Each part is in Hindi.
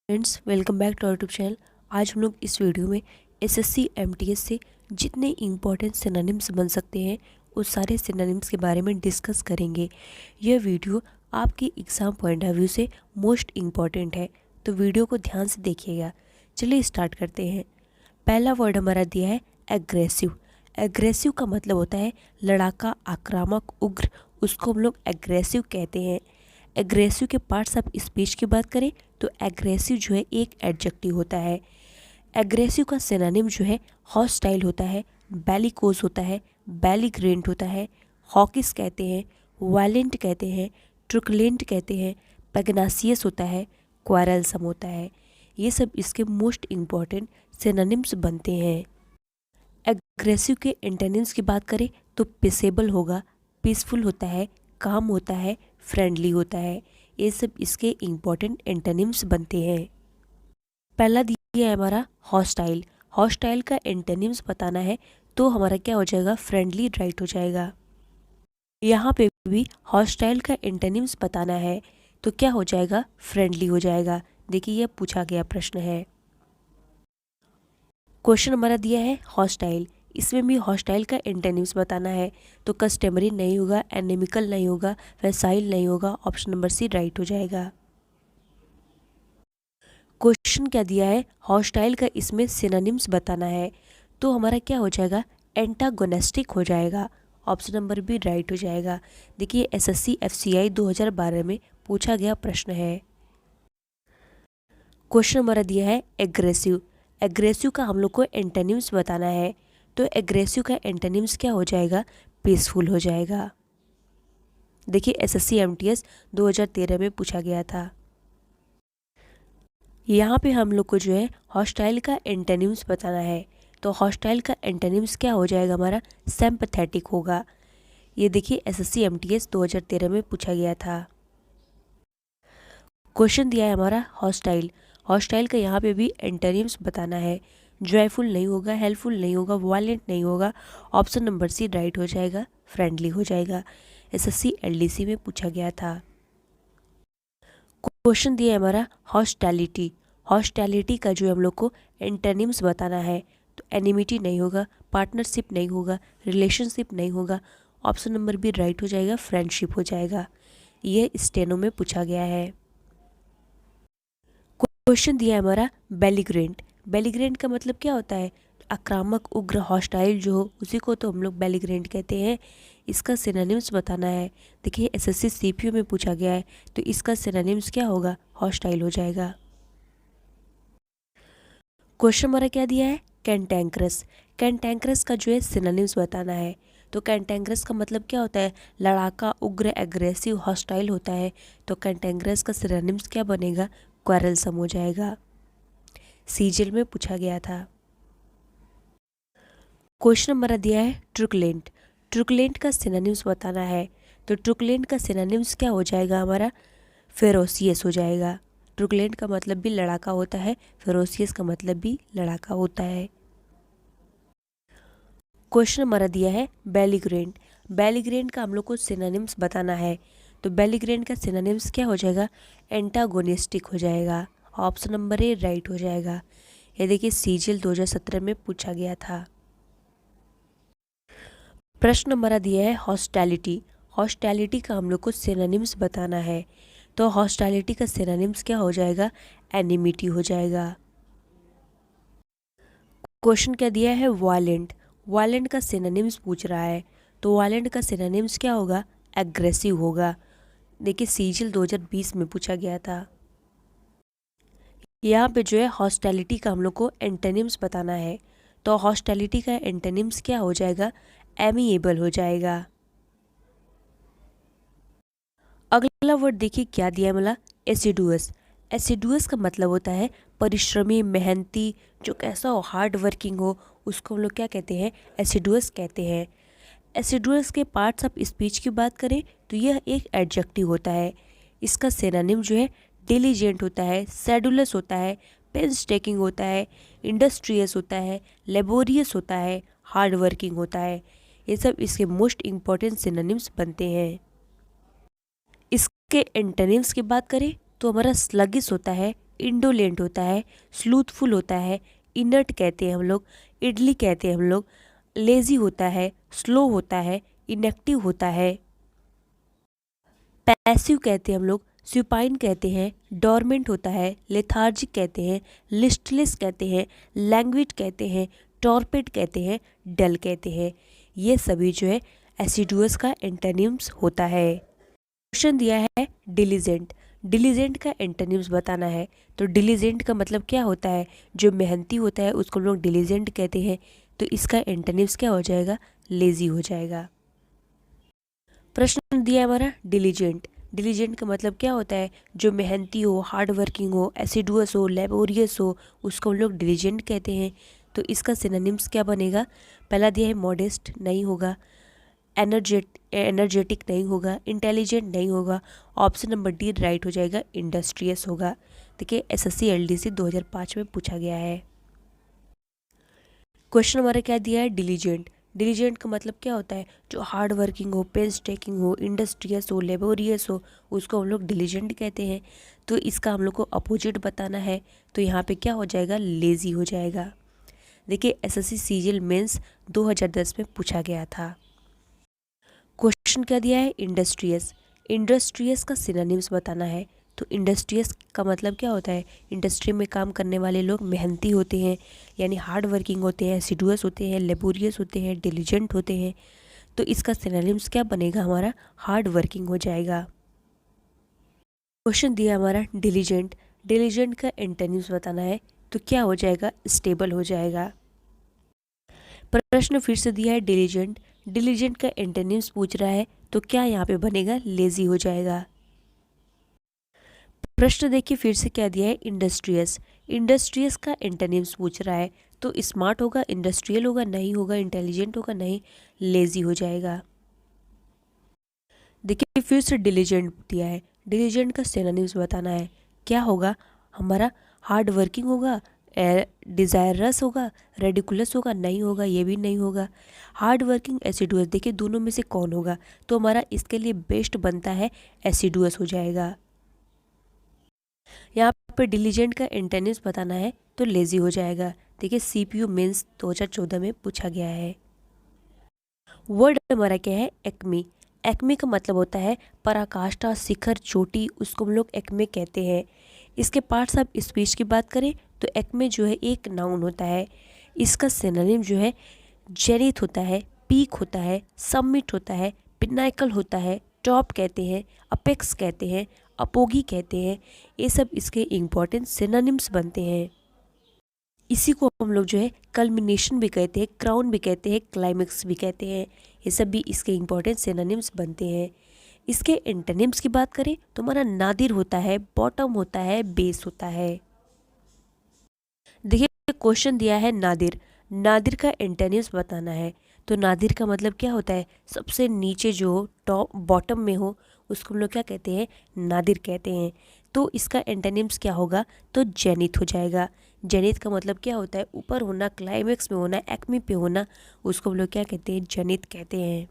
Friends, welcome back to our YouTube channel. आज हम लोग इस वीडियो में एसएससी एमटीएस से जितने इंपॉर्टेंट सिनोनिम्स बन सकते हैं उस सारे सिनोनिम्स के बारे में डिस्कस करेंगे। यह वीडियो आपके एग्ज़ाम पॉइंट ऑफ व्यू से मोस्ट इम्पॉर्टेंट है, तो वीडियो को ध्यान से देखिएगा। चलिए स्टार्ट करते हैं। पहला वर्ड हमारा दिया है एग्रेसिव। एग्रेसिव का मतलब होता है लड़ाका, आक्रामक, उग्र। उसको हम लोग एग्रेसिव कहते हैं। एग्रेसिव के पार्ट्स ऑफ स्पीच की बात करें तो एग्रेसिव जो है एक एडजेक्टिव होता है। एग्रेसिव का सिनोनिम जो है हॉस्टाइल होता है, बेलिकोज होता है, बेलिग्रेंट होता है, हॉकिस कहते हैं, वायलेंट कहते हैं, ट्रुकुलेंट कहते हैं, पैग्नासियस होता है, क्वारलसम होता है। ये सब इसके मोस्ट इम्पॉर्टेंट सिनोनिम्स बनते हैं। एग्रेसिव के एंटोनिम्स की बात करें तो पीसेबल होगा, पीसफुल होता है, काम होता है, फ्रेंडली होता है। ये सब इसके इम्पॉर्टेंट एंटोनिम्स बनते हैं। पहला दिया है हमारा हॉस्टाइल। हॉस्टाइल का एंटोनिम्स बताना है तो हमारा क्या हो जाएगा, फ्रेंडली राइट हो जाएगा। यहाँ पे भी हॉस्टाइल का एंटोनिम्स बताना है तो क्या हो जाएगा, फ्रेंडली हो जाएगा। देखिए यह पूछा गया प्रश्न है। क्वेश्चन हमारा दिया है हॉस्टाइल, इसमें भी हॉस्टाइल का एंटोनिम्स बताना है तो कस्टमरी नहीं होगा, एनेमिकल नहीं होगा, वैसाइल नहीं होगा। ऑप्शन नंबर सी राइट हो जाएगा। क्वेश्चन क्या दिया है, हॉस्टाइल का इसमें सिनोनिम्स बताना है तो हमारा क्या हो जाएगा, एंटागोनिस्टिक हो जाएगा। ऑप्शन नंबर बी राइट हो जाएगा। देखिए एसएससी एफसीआई 2012 में पूछा गया प्रश्न है। क्वेश्चन हमारा दिया है एग्रेसिव। एग्रेसिव का हम लोग को एंटोनिम्स बताना है तो एग्रेसिव का एंटोनिम्स क्या हो जाएगा, पीसफुल हो जाएगा। देखिए एसएससी एमटीएस 2013 में पूछा गया था। यहाँ पे हम लोग को जो है हॉस्टाइल का एंटोनिम्स बताना है तो हॉस्टाइल का एंटोनिम्स क्या हो जाएगा, हमारा सिंपैथेटिक होगा। ये देखिए एसएससी एमटीएस 2013 में पूछा गया था। क्वेश्चन दिया है हमारा हॉस्टाइल। हॉस्टाइल का यहाँ पे भी एंटोनिम्स बताना है। जॉयफुल नहीं होगा, हेल्पफुल नहीं होगा, वायलेंट नहीं होगा। ऑप्शन नंबर सी राइट हो जाएगा, फ्रेंडली हो जाएगा। एसएससी एलडीसी में पूछा गया था। क्वेश्चन दिया है हमारा हॉस्टैलिटी। हॉस्टैलिटी का जो हम लोग को एंटोनिम्स बताना है तो एनिमिटी नहीं होगा, पार्टनरशिप नहीं होगा, रिलेशनशिप नहीं होगा। ऑप्शन नंबर बी राइट हो जाएगा, फ्रेंडशिप हो जाएगा। यह स्टेनो में पूछा गया है। क्वेश्चन दिया है हमारा बेलिग्रेंट। बेलिग्रेंट का मतलब क्या होता है, आक्रामक, उग्र, हॉस्टाइल जो हो उसी को तो हम लोग बेलिग्रेंट कहते हैं। इसका सिनोनिम्स बताना है। देखिए एसएससी सीपीयू में पूछा गया है तो इसका सिनोनिम्स क्या होगा, हॉस्टाइल हो जाएगा। क्वेश्चन हमारा क्या दिया है, कैंटैंक्रस। कैंटैंक्रस का जो है सिनोनिम्स बताना है तो कैंटैंक्रस का मतलब क्या होता है, लड़ाका, उग्र, एग्रेसिव, हॉस्टाइल होता है। तो कैंटैंक्रस का सिनोनिम्स क्या बनेगा, क्वारलसम हो जाएगा। सीजिल में पूछा गया था। क्वेश्चन हमारा दिया है ट्रुकुलेंट। ट्रुकुलेंट का सिनोनिम्स बताना है तो ट्रुकुलेंट का सिनोनिम्स क्या हो जाएगा, हमारा फेरोसियस हो जाएगा। ट्रुकुलेंट का मतलब भी लड़ाका होता है, फेरोसियस का मतलब भी लड़ाका होता है। क्वेश्चन हमारा दिया है बेलिग्रेंट। बेलिग्रेंट का हम लोग को सिनोनिम्स बताना है तो बेलिग्रेंट का सिनोनिम्स क्या हो जाएगा, एंटागोनिस्टिक हो जाएगा। ऑप्शन नंबर ए राइट हो जाएगा। ये देखिए सीजिल 2017 में पूछा गया था। प्रश्न हमारा दिया है हॉस्टैलिटी। हॉस्टैलिटी का हम लोग को सिनोनिम्स बताना है तो हॉस्टैलिटी का सिनोनिम्स क्या हो जाएगा, एनिमिटी हो जाएगा। क्वेश्चन क्या दिया है वायलेंट। वायलेंट का सिनोनिम्स पूछ रहा है तो वायलेंट का सिनोनिम्स क्या होगा, एग्रेसिव होगा। देखिए सीजिल 2020 में पूछा गया था। यहाँ पे जो है हॉस्टैलिटी का हम लोग को एंटोनिम्स बताना है तो हॉस्टैलिटी का एंटोनिम्स क्या हो जाएगा, एमिएबल हो जाएगा। अगला वर्ड देखिए क्या दिया है, मतलब एसिडुअस। एसिडुअस का मतलब होता है परिश्रमी, मेहनती, जो कैसा हो, हार्ड वर्किंग हो, उसको हम लोग क्या कहते हैं, एसिडुअस कहते हैं। एसिडुअस के पार्ट्स ऑफ स्पीच की बात करें तो यह एक एडजेक्टिव होता है। इसका सिनोनिम जो है डिलीजेंट होता है, सेडुलस होता है, पेंस टेकिंग होता है, इंडस्ट्रियस होता है, लेबोरियस होता है, हार्ड वर्किंग होता है। ये सब इसके मोस्ट इम्पॉर्टेंट सिनोनिम्स बनते हैं। इसके एंटोनिम्स की बात करें तो हमारा स्लगिश होता है, इंडोलेंट होता है, स्लूथफुल होता है, इनर्ट कहते हैं हम लोग, इडली कहते हैं हम लोग, लेजी होता है, स्लो होता है, इनएक्टिव होता है, पैसिव कहते हैं हम लोग, सुपाइन कहते हैं, डोरमेंट होता है, लेथार्जिक कहते हैं, लिस्टलेस कहते हैं, लैंग्विड कहते हैं, टॉर्पेड कहते हैं, डल कहते हैं। ये सभी जो है एसिडुअस का एंटोनिम्स होता है। क्वेश्चन दिया है डिलीजेंट। डिलीजेंट का एंटोनिम्स बताना है। तो डिलीजेंट का मतलब क्या होता है? जो मेहनती होता है उसको हम लोग डिलीजेंट कहते हैं। तो इसका एंटोनिम्स क्या हो जाएगा? लेजी हो जाएगा। प्रश्न दिया है हमारा डिलीजेंट। डिलीजेंट का मतलब क्या होता है? जो मेहनती हो, हार्ड वर्किंग हो, एसिडुअस हो, लेबोरियस हो, उसको हम लोग डिलीजेंट कहते हैं। तो इसका सिनोनिम्स क्या बनेगा? पहला दिया है मॉडेस्ट, नहीं होगा। एनर्जेटिक नहीं होगा, इंटेलिजेंट नहीं होगा। ऑप्शन नंबर डी राइट हो जाएगा, इंडस्ट्रियस होगा। देखिए एसएससी एलडीसी 2005 में पूछा गया है। क्वेश्चन हमारा क्या दिया है? डिलीजेंट। डिलीजेंट का मतलब क्या होता है? जो हार्ड वर्किंग हो, पेंस टेकिंग हो, इंडस्ट्रियस हो, लेबोरियस हो, उसको हम लोग डिलीजेंट कहते हैं। तो इसका हम लोग को अपोजिट बताना है। तो यहाँ पे क्या हो जाएगा? लेजी हो जाएगा। देखिए एसएससी सीजीएल मेंस 2010 में पूछा गया था। क्वेश्चन क्या दिया है? इंडस्ट्रियस। इंडस्ट्रियस का सिनोनिम्स बताना है। तो इंडस्ट्रियस का मतलब क्या होता है? इंडस्ट्री में काम करने वाले लोग मेहनती होते हैं, यानी हार्ड वर्किंग होते हैं, एसिडुअस होते हैं, लेबोरियस होते हैं, डिलीजेंट होते हैं। तो इसका सिनोनिम्स क्या बनेगा हमारा? हार्ड वर्किंग हो जाएगा। क्वेश्चन दिया हमारा डिलीजेंट। डिलीजेंट का एंटोनिम्स बताना है। तो क्या हो जाएगा? स्टेबल हो जाएगा। प्रश्न फिर से दिया है डिलीजेंट। डिलीजेंट का एंटोनिम्स पूछ रहा है। तो क्या यहाँ पे बनेगा? लेजी हो जाएगा। प्रश्न देखिए फिर से क्या दिया है? इंडस्ट्रियस। इंडस्ट्रियस का एंटोनिम्स पूछ रहा है। तो स्मार्ट होगा, इंडस्ट्रियल होगा, नहीं होगा, इंटेलिजेंट होगा, नहीं, लेजी हो जाएगा। देखिए फिर से डिलीजेंट दिया है। डिलीजेंट का सिनोनिम्स बताना है। क्या होगा हमारा? हार्ड वर्किंग होगा, डिजायरस होगा, रेडिकुलस होगा, नहीं होगा, ये भी नहीं होगा। हार्ड वर्किंग, एसिडुअस, देखिए दोनों में से कौन होगा? तो हमारा इसके लिए बेस्ट बनता है एसिडुअस हो जाएगा। यहाँ पर डिलीजेंट का एंटोनिम्स बताना है। तो लेजी हो जाएगा। देखिए सीपीयू मेंस 2014 में पूछा गया है। वर्ड हमारा क्या है? एक्मी। एक्मे का मतलब होता है पराकाष्ठा, शिखर, चोटी, उसको हम लोग एक्मे कहते हैं। इसके पार्ट्स ऑफ स्पीच की बात करें तो एक्मे जो है एक नाउन होता है। इसका सिनोनिम जो है जेनिथ होता है, पीक होता है, समिट होता है, पिनाकल होता है, टॉप कहते हैं, अपेक्स कहते हैं, अपोगी कहते हैं। ये सब इसके इम्पोर्टेंट सिनोनिम्स बनते हैं। इसी को हम लोग जो है कल्मिनेशन भी कहते हैं, क्राउन भी कहते हैं, क्लाइमेक्स भी कहते हैं। ये सब भी इसके इम्पोर्टेंट सिनोनिम्स बनते हैं। इसके एंटोनिम्स की बात करें तो हमारा नादिर होता है, बॉटम होता है, बेस होता है। देखिए क्वेश्चन दिया है नादिर। नादिर का एंटोनिम्स बताना है। तो नादिर का मतलब क्या होता है? सबसे नीचे जो हो, टॉप बॉटम में हो, उसको हम लोग क्या कहते हैं? नादिर कहते हैं। तो इसका एंटोनिम्स क्या होगा? तो जेनिथ हो जाएगा। जेनिथ का मतलब क्या होता है? ऊपर होना, क्लाइमेक्स में होना, एक्मी पे होना, उसको हम लोग क्या कहते हैं? जेनिथ कहते हैं।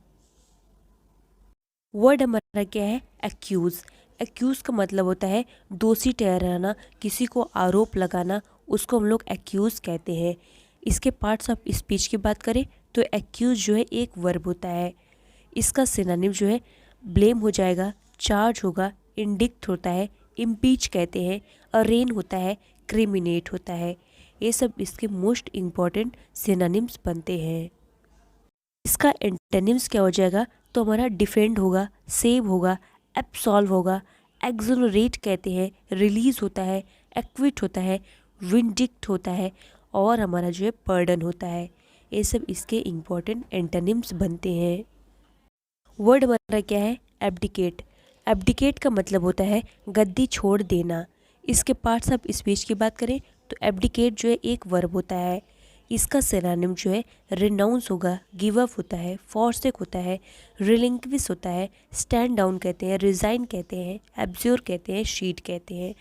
वर्ड हमारा क्या है? एक्यूज। एक्यूज का मतलब होता है दोषी ठहराना, किसी को आरोप लगाना, उसको हम लोग एक्यूज कहते हैं। इसके पार्ट्स ऑफ स्पीच की बात करें तो एक्यूज जो है एक वर्ब होता है। इसका सिनोनिम जो है ब्लेम हो जाएगा, चार्ज होगा, इंडिक्ट होता है, इम्पीच कहते हैं, अरेन होता है, क्रिमिनेट होता है। ये सब इसके मोस्ट इम्पॉर्टेंट सिनोनिम्स बनते हैं। इसका एंटोनिम्स क्या हो जाएगा? तो हमारा डिफेंड होगा, सेव होगा, एब्सॉल्व होगा, एक्सोनरेट कहते हैं, रिलीज होता है, एक्विट होता है, विंडिक्ट होता है, और हमारा जो है पर्डन होता है। ये सब इसके इम्पोर्टेंट एंटोनिम्स बनते हैं। वर्ड हमारा क्या है? एब्डिकेट। एब्डिकेट का मतलब होता है गद्दी छोड़ देना। इसके पार्ट्स ऑफ स्पीच की बात करें तो एब्डिकेट जो है एक वर्ब होता है। इसका सिनोनिम जो है रिनाउंस होगा, गिव अप होता है, फॉरसेक होता है, रिलिंक्विश होता है, स्टैंड डाउन कहते हैं, रिजाइन कहते हैं, एब्ज्योर कहते हैं, शीट कहते हैं,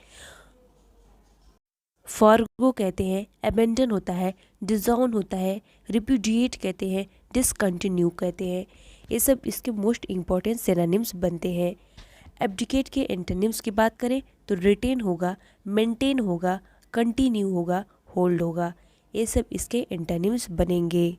फॉरगो कहते हैं, अबेंडन होता है, डिज़ाउन होता है, रिप्यूडिएट कहते हैं, डिसकंटिन्यू कहते हैं। ये सब इसके मोस्ट इम्पॉर्टेंट सिनोनिम्स बनते हैं। एब्डिकेट के एंटोनिम्स की बात करें तो रिटेन होगा, मेंटेन होगा, कंटिन्यू होगा, होल्ड होगा। ये सब इसके एंटोनिम्स बनेंगे।